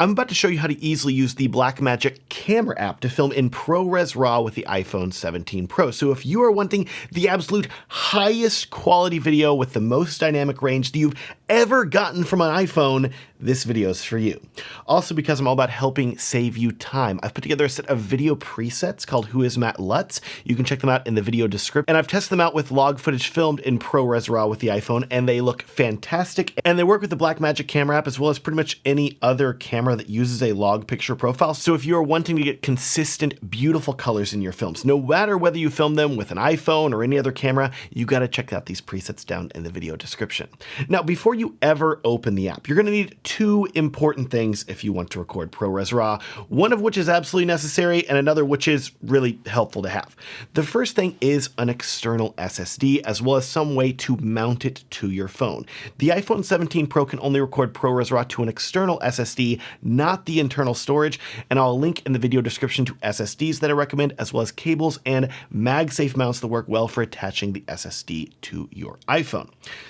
I'm about to show you how to easily use the Blackmagic camera app to film in ProRes Raw with the iPhone 17 Pro. So if you are wanting the absolute highest quality video with the most dynamic range that you've ever gotten from an iPhone, this video is for you. Also, because I'm all about helping save you time, I've put together a set of video presets called Who is Matt Lutz. You can check them out in the video description. And I've tested them out with log footage filmed in ProRes Raw with the iPhone, and they look fantastic. And they work with the Blackmagic camera app as well as pretty much any other camera that uses a log picture profile. So if you're wanting to get consistent, beautiful colors in your films, no matter whether you film them with an iPhone or any other camera, you got to check out these presets down in the video description. Now, before you ever open the app, you're going to need two important things if you want to record ProRes Raw, one of which is absolutely necessary and another which is really helpful to have. The first thing is an external SSD, as well as some way to mount it to your phone. The iPhone 17 Pro can only record ProRes Raw to an external SSD, not the internal storage, and I'll link in the video description to SSDs that I recommend, as well as cables and MagSafe mounts that work well for attaching the SSD to your iPhone.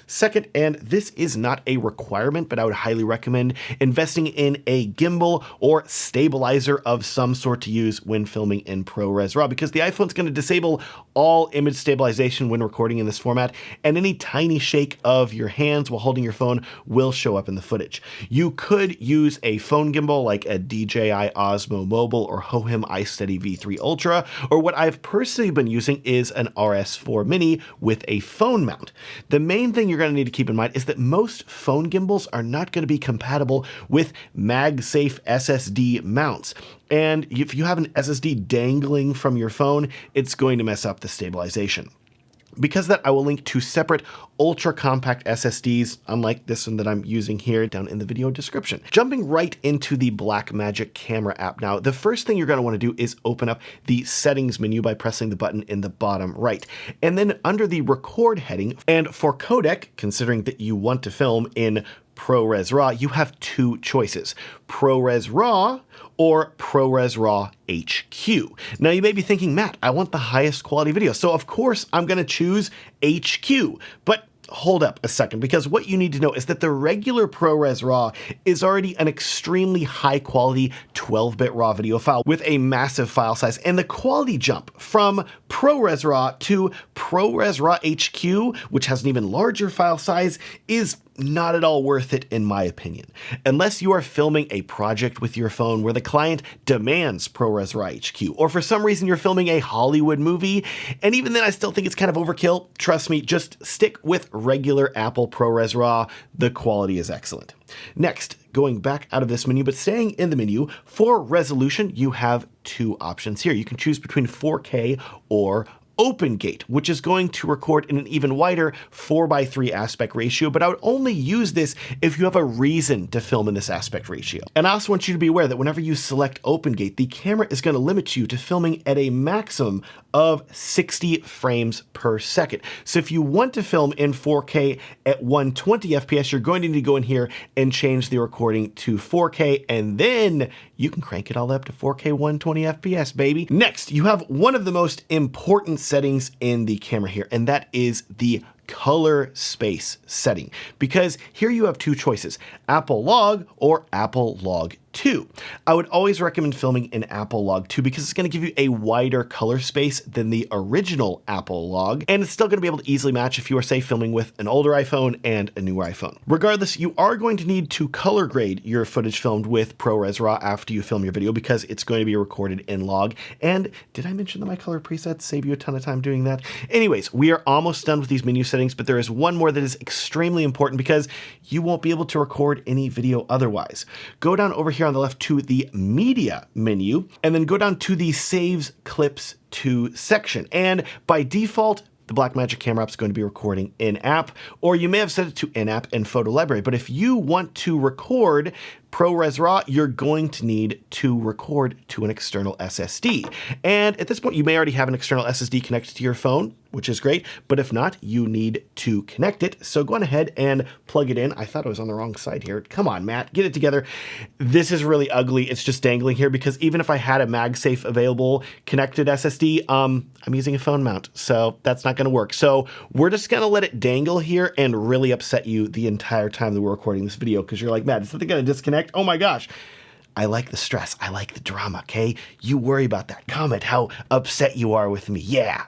Second, and this is not a requirement, but I would highly recommend investing in a gimbal or stabilizer of some sort to use when filming in ProRes Raw, because the iPhone's going to disable all image stabilization when recording in this format, and any tiny shake of your hands while holding your phone will show up in the footage. You could use a phone gimbal like a DJI Osmo Mobile or Hohem iSteady V3 Ultra, or what I've personally been using is an RS4 Mini with a phone mount. The main thing you're going to need to keep in mind is that most phone gimbals are not going to be compatible with MagSafe SSD mounts. And if you have an SSD dangling from your phone, it's going to mess up the stabilization. Because of that, I will link to separate ultra compact SSDs, unlike this one that I'm using here, down in the video description. Jumping right into the Blackmagic camera app now, the first thing you're going to want to do is open up the settings menu by pressing the button in the bottom right. And then under the record heading, and for codec, considering that you want to film in ProRes Raw, you have two choices: ProRes Raw or ProRes Raw HQ. Now you may be thinking, Matt, I want the highest quality video, so of course I'm going to choose HQ. But hold up a second, because what you need to know is that the regular ProRes Raw is already an extremely high quality 12-bit RAW video file with a massive file size, and the quality jump from ProRes Raw to ProRes Raw HQ, which has an even larger file size, is not at all worth it in my opinion. Unless you are filming a project with your phone where the client demands ProRes Raw HQ, or for some reason you're filming a Hollywood movie, and even then I still think it's kind of overkill. Trust me, just stick with regular Apple ProRes Raw. The quality is excellent. Next, going back out of this menu, but staying in the menu, for resolution, you have two options here. You can choose between 4K or OpenGate, which is going to record in an even wider 4:3 aspect ratio, but I would only use this if you have a reason to film in this aspect ratio. And I also want you to be aware that whenever you select OpenGate, the camera is going to limit you to filming at a maximum of 60 frames per second. So if you want to film in 4K at 120 FPS, you're going to need to go in here and change the recording to 4K, and then you can crank it all up to 4K 120 FPS, baby. Next, you have one of the most important settings in the camera here, and that is the color space setting, because here you have two choices: Apple Log or Apple Log 2. I would always recommend filming in Apple Log 2 because it's going to give you a wider color space than the original Apple Log, and it's still going to be able to easily match if you are, say, filming with an older iPhone and a newer iPhone. Regardless, you are going to need to color grade your footage filmed with ProRes Raw after you film your video, because it's going to be recorded in log. And did I mention that my color presets save you a ton of time doing that? Anyways, we are almost done with these menu settings, but there is one more that is extremely important because you won't be able to record any video otherwise. Go down over here on the left to the media menu, and then go down to the saves clips to section. And by default, the Blackmagic camera app is going to be recording in-app, or you may have set it to in-app and photo library. But if you want to record ProRes Raw, you're going to need to record to an external SSD. And at this point, you may already have an external SSD connected to your phone, which is great. But if not, you need to connect it. So go on ahead and plug it in. I thought I was on the wrong side here. Come on, Matt, get it together. This is really ugly. It's just dangling here because even if I had a MagSafe available connected SSD, I'm using a phone mount, so that's not going to work. So we're just going to let it dangle here and really upset you the entire time that we're recording this video, because you're like, Matt, is something going to disconnect? Oh my gosh. I like the stress. I like the drama, okay? You worry about that. Comment how upset you are with me. Yeah.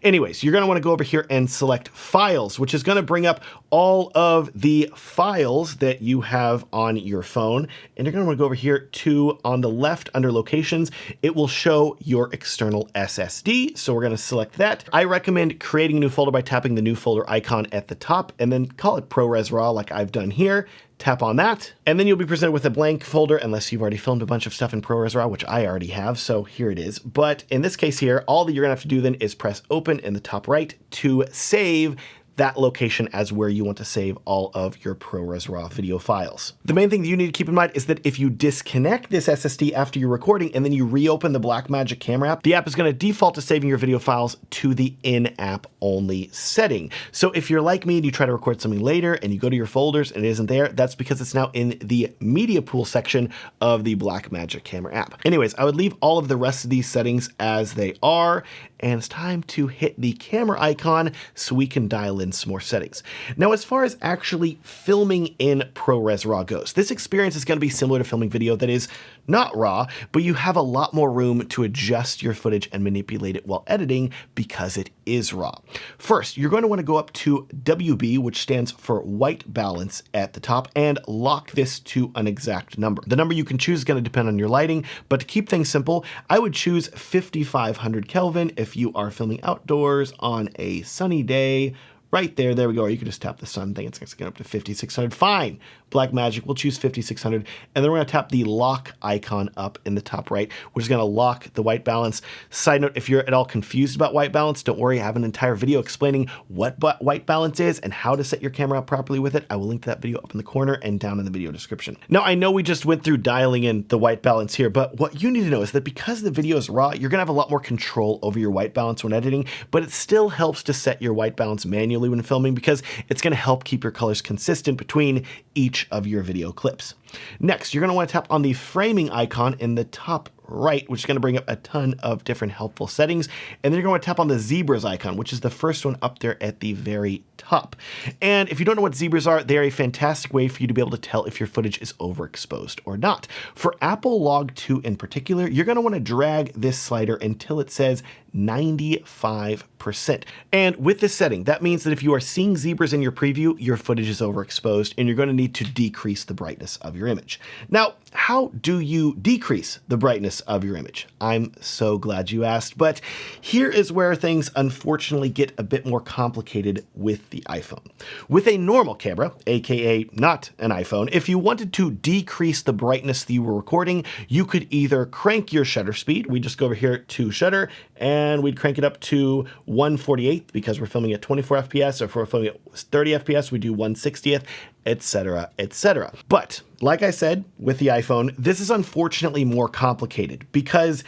Anyways, you're gonna wanna go over here and select Files, which is gonna bring up all of the files that you have on your phone. And you're gonna wanna go over here to, on the left under Locations, it will show your external SSD. So we're gonna select that. I recommend creating a new folder by tapping the new folder icon at the top and then call it ProRes Raw like I've done here. Tap on that, and then you'll be presented with a blank folder unless you've already filmed a bunch of stuff in ProRes Raw, which I already have, so here it is. But in this case here, all that you're gonna have to do then is press open in the top right to save that location as where you want to save all of your ProRes Raw video files. The main thing that you need to keep in mind is that if you disconnect this SSD after you're recording and then you reopen the Blackmagic camera app, the app is going to default to saving your video files to the in-app only setting. So if you're like me and you try to record something later and you go to your folders and it isn't there, that's because it's now in the media pool section of the Blackmagic camera app. Anyways, I would leave all of the rest of these settings as they are, and it's time to hit the camera icon so we can dial in some more settings. Now, as far as actually filming in ProRes Raw goes, this experience is going to be similar to filming video that is not RAW, but you have a lot more room to adjust your footage and manipulate it while editing because it is RAW. First, you're going to want to go up to WB, which stands for white balance at the top, and lock this to an exact number. The number you can choose is going to depend on your lighting, but to keep things simple, I would choose 5500 Kelvin if you are filming outdoors on a sunny day. Right there, there we go. Or you can just tap the sun thing. It's going to get up to 5600. Fine. Blackmagic, we'll choose 5600. And then we're going to tap the lock icon up in the top right, which is going to lock the white balance. Side note, if you're at all confused about white balance, don't worry. I have an entire video explaining what white balance is and how to set your camera up properly with it. I will link to that video up in the corner and down in the video description. Now, I know we just went through dialing in the white balance here, but what you need to know is that because the video is raw, you're going to have a lot more control over your white balance when editing, but it still helps to set your white balance manually when filming because it's going to help keep your colors consistent between each of your video clips. Next, you're going to want to tap on the framing icon in the top right, which is going to bring up a ton of different helpful settings. And then you're going to tap on the zebras icon, which is the first one up there at the very top. And if you don't know what zebras are, they are a fantastic way for you to be able to tell if your footage is overexposed or not. For Apple Log 2 in particular, you're going to want to drag this slider until it says 95%. And with this setting, that means that if you are seeing zebras in your preview, your footage is overexposed and you're going to need to decrease the brightness of your image. Now, how do you decrease the brightness of your image? I'm so glad you asked, but here is where things unfortunately get a bit more complicated with the iPhone. With a normal camera, aka not an iPhone, if you wanted to decrease the brightness that you were recording, you could either crank your shutter speed. We just go over here to shutter and we'd crank it up to 1/48 because we're filming at 24 FPS, or if we're filming at 30 FPS, we do 1/60th, etc., etc. But like I said, with the iPhone, this is unfortunately more complicated because,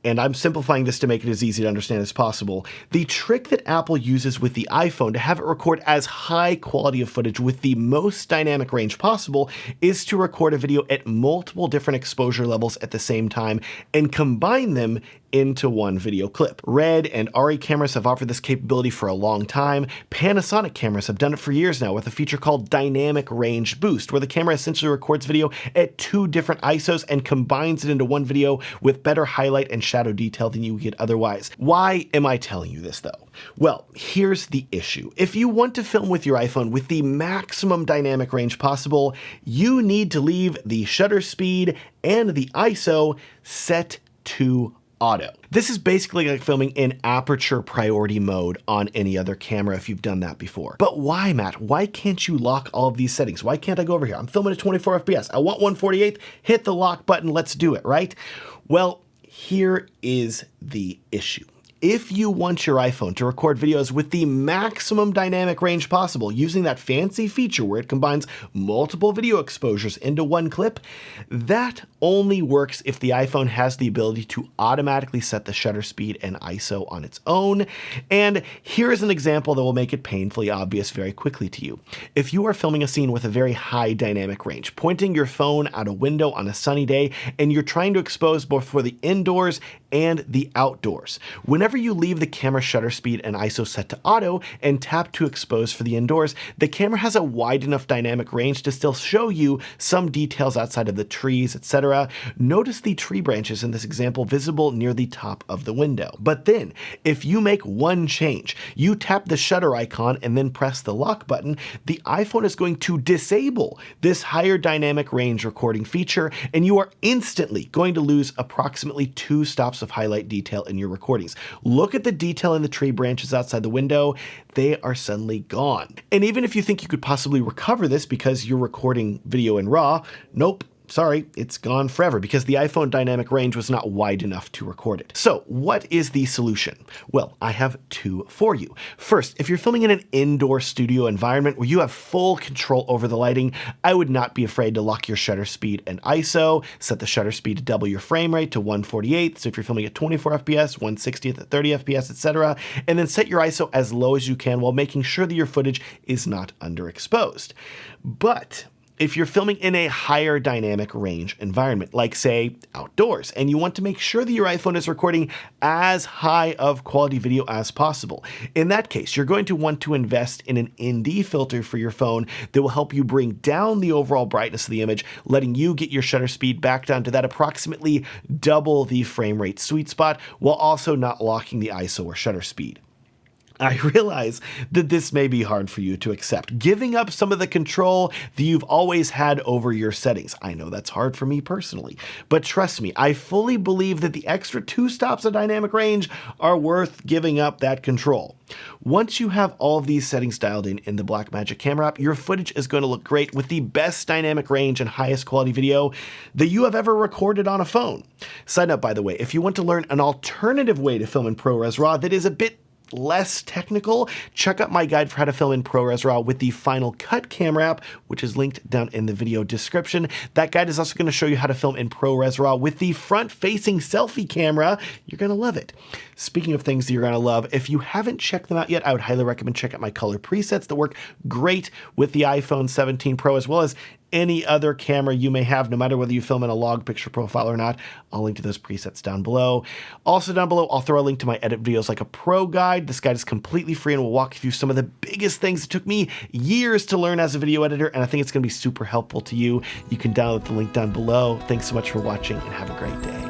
and I'm simplifying this to make it as easy to understand as possible, the trick that Apple uses with the iPhone to have it record as high quality of footage with the most dynamic range possible is to record a video at multiple different exposure levels at the same time and combine them into one video clip. Red and Arri cameras have offered this capability for a long time. Panasonic cameras have done it for years now with a feature called Dynamic Range Boost, where the camera essentially records video at 2 different ISOs and combines it into one video with better highlight and shadow detail than you would get otherwise. Why am I telling you this though? Well, here's the issue. If you want to film with your iPhone with the maximum dynamic range possible, you need to leave the shutter speed and the ISO set to auto. This is basically like filming in aperture priority mode on any other camera if you've done that before. But why, Matt? Why can't you lock all of these settings? Why can't I go over here? I'm filming at 24 FPS. I want 1/48. Hit the lock button. Let's do it, right? Well, here is the issue. If you want your iPhone to record videos with the maximum dynamic range possible using that fancy feature where it combines multiple video exposures into one clip, that only works if the iPhone has the ability to automatically set the shutter speed and ISO on its own. And here is an example that will make it painfully obvious very quickly to you. If you are filming a scene with a very high dynamic range, pointing your phone out a window on a sunny day, and you're trying to expose both for the indoors and the outdoors. Whenever you leave the camera shutter speed and ISO set to auto and tap to expose for the indoors, the camera has a wide enough dynamic range to still show you some details outside of the trees, etc. Notice the tree branches in this example visible near the top of the window. But then, if you make one change, you tap the shutter icon and then press the lock button, the iPhone is going to disable this higher dynamic range recording feature, and you are instantly going to lose approximately 2 stops of highlight detail in your recordings. Look at the detail in the tree branches outside the window. They are suddenly gone. And even if you think you could possibly recover this because you're recording video in RAW, nope. Sorry, it's gone forever because the iPhone dynamic range was not wide enough to record it. So what is the solution? Well, I have 2 for you. First, if you're filming in an indoor studio environment where you have full control over the lighting, I would not be afraid to lock your shutter speed and ISO, set the shutter speed to double your frame rate to 1/48. So if you're filming at 24 FPS, 1/60th at 30 FPS, etc., and then set your ISO as low as you can while making sure that your footage is not underexposed. But if you're filming in a higher dynamic range environment, like say outdoors, and you want to make sure that your iPhone is recording as high of quality video as possible, in that case, you're going to want to invest in an ND filter for your phone that will help you bring down the overall brightness of the image, letting you get your shutter speed back down to that approximately double the frame rate sweet spot, while also not locking the ISO or shutter speed. I realize that this may be hard for you to accept, giving up some of the control that you've always had over your settings. I know that's hard for me personally, but trust me, I fully believe that the extra 2 stops of dynamic range are worth giving up that control. Once you have all of these settings dialed in the Blackmagic camera app, your footage is going to look great with the best dynamic range and highest quality video that you have ever recorded on a phone. Side note, by the way, if you want to learn an alternative way to film in ProRes RAW that is a bit less technical, check out my guide for how to film in ProRes RAW with the Final Cut camera app, which is linked down in the video description. That guide is also going to show you how to film in ProRes RAW with the front-facing selfie camera. You're going to love it. Speaking of things that you're going to love, if you haven't checked them out yet, I would highly recommend check out my color presets that work great with the iPhone 17 Pro as well as any other camera you may have, no matter whether you film in a log picture profile or not. I'll link to those presets down below. Also down below, I'll throw a link to my edit videos like a pro guide. This guide is completely free and will walk you through some of the biggest things that took me years to learn as a video editor, and I think it's going to be super helpful to you. You can download the link down below. Thanks so much for watching and have a great day.